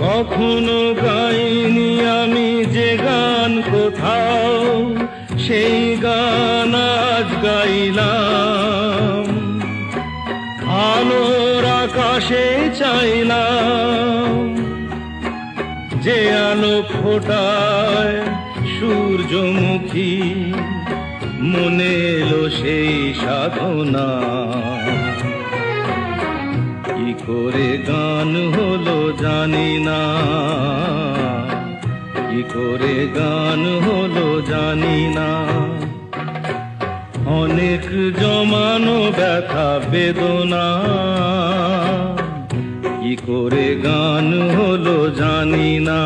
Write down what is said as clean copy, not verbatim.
কখনো গাইনি আমি যে গান কোথাও, সেই গান আজ গাইলাম। আলোর আকাশে চাইলাম, যে আলো ফোটায় সূর্যমুখী, মনে এলো সেই সাধনা। কি করে গান হলো জানি না, কি করে গান হলো জানি না। অনেক জমানো ব্যথা বেদনা, কি করে গান হলো জানি না।